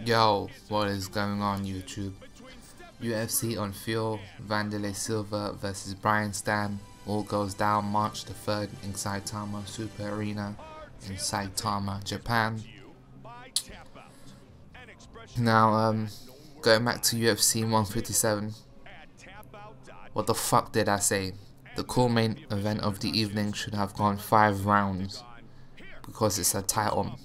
Yo, what is going on YouTube? UFC on fuel, Wanderlei Silva versus Bryan Stann. All goes down March the 3rd in Saitama Super Arena in Saitama, Japan. Now, going back to UFC 157. What the fuck did I say? The core main event of the evening should have gone 5 rounds because it's a title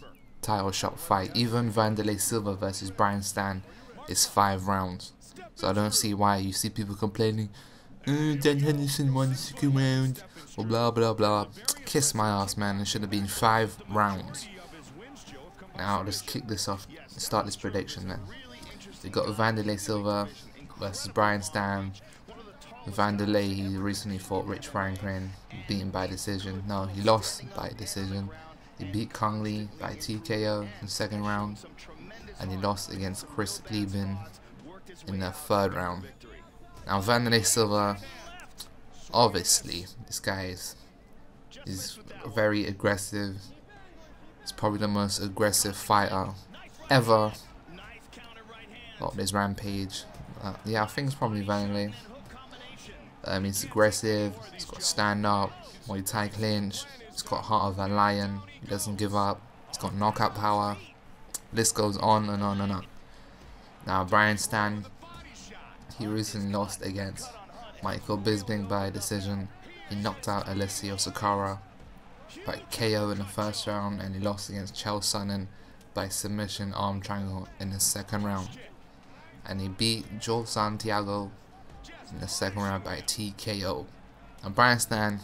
shot fight. Even Wanderlei Silva versus Bryan Stann is 5 rounds. So I don't see why you see people complaining, Dan Henderson won the second round, or blah blah blah. Kiss my ass, man. It should have been 5 rounds. Now let's kick this off. Start this prediction then. We got Wanderlei Silva versus Bryan Stann. Wanderlei, he recently fought Rich Franklin, beaten by decision. No, he lost by decision. He beat Kong Lee by TKO in the 2nd round, and he lost against Chris Lieben in the 3rd round. Now Wanderlei Silva, obviously, this guy is very aggressive. He's probably the most aggressive fighter ever. Oh, there's Rampage. Yeah, I think it's probably Wanderlei. He's aggressive, he's got stand up, Muay Thai clinch, he's got heart of a lion, he doesn't give up, he's got knockout power. List goes on and on and on. Now Bryan Stann, he recently lost against Michael Bisping by decision. He knocked out Alessio Sakara by KO in the 1st round, and he lost against Chael Sonnen by submission arm triangle in the 2nd round. And he beat Joel Santiago in the 2nd round by TKO. And Bryan Stann,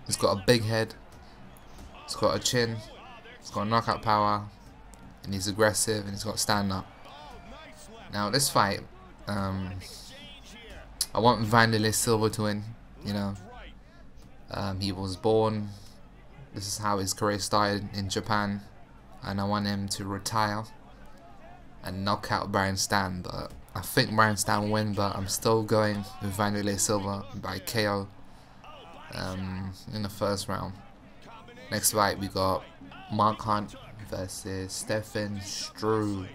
he's got a big head, he's got a chin, he's got knockout power, and he's aggressive, and he's got stand up. Now this fight, I want Wanderlei Silva to win. You know, he was born, this is how his career started in Japan, and I want him to retire and knock out Bryan Stann. But I think Bryan Stann will win, but I'm still going with Wanderlei Silva by KO in the 1st round. Next fight we got Mark Hunt versus Stefan Struve.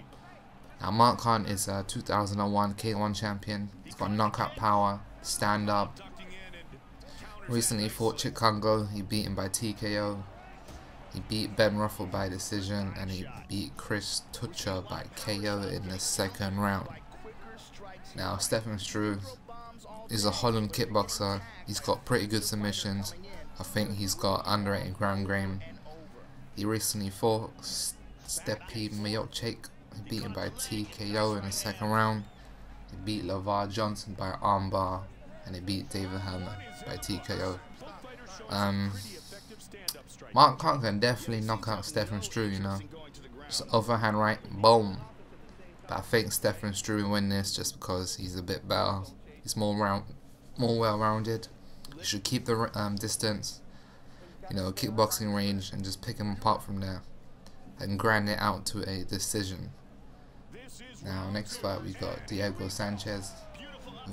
Now Mark Hunt is a 2001 K1 champion. He's got knockout power, stand up. Recently fought Chik Congo, he beat him by TKO. He beat Ben Ruffle by decision, and he beat Chris Tucher by KO in the 2nd round. Now Stefan Struve is a Holland kickboxer. He's got pretty good submissions. I think he's got underrated ground game. He recently fought Stipe Miocic. He beat him by TKO in the 2nd round. He beat LeVar Johnson by armbar, and he beat David Hammer by TKO. Mark Hunt can definitely knock out Stefan Struve, you know. Just overhand right, boom. But I think Stefan Struve will win this just because he's a bit better. He's more well-rounded. You should keep the distance, you know, kickboxing range, and just pick him apart from there and grind it out to a decision. Now next fight we got Diego Sanchez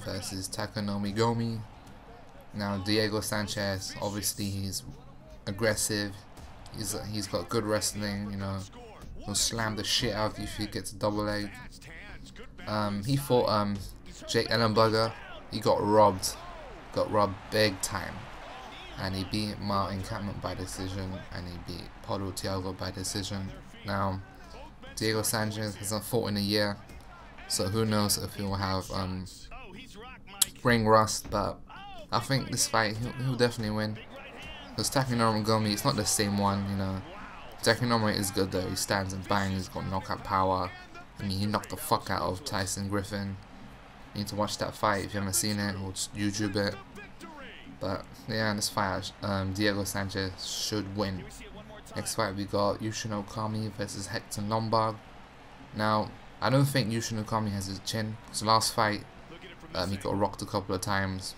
versus Takanori Gomi. Now Diego Sanchez, obviously he's aggressive. He's got good wrestling, you know. He'll slam the shit out of you if he gets a double leg. He fought Jake Ellenberger. He got robbed big time, and he beat Martin Kampmann by decision, and he beat Paulo Thiago by decision. Now Diego Sanchez hasn't fought in a year, so who knows if he'll have ring rust, but I think this fight he'll definitely win. Because Takanori Gomi, it's not the same one, you know. Takanori is good though, he stands and bangs, he's got knockout power. I mean, he knocked the fuck out of Tyson Griffin. You need to watch that fight if you haven't seen it, or just YouTube it. But yeah, in this fight, Diego Sanchez should win. Next fight we got Yushin Okami versus Hector Lombard. Now, I don't think Yushin Okami has his chin. His last fight, he got rocked a couple of times.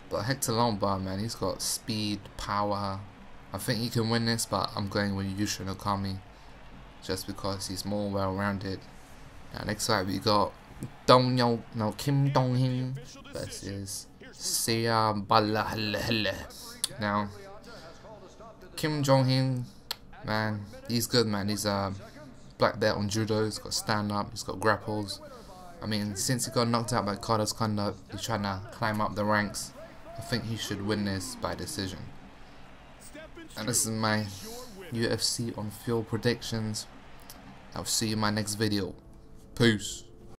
But Hector Lombard, man, he's got speed, power. I think he can win this, but I'm going with Yushin Okami just because he's more well-rounded. Now, next fight we got Kim Dong-hin versus Siyar. Now, Kim Jong-hin, man, he's good, man. He's black belt on judo, he's got stand up, he's got grapples. I mean, since he got knocked out by Carlos Condit, he's trying to climb up the ranks. I think he should win this by decision. And this is my UFC on field predictions. I'll see you in my next video. Peace.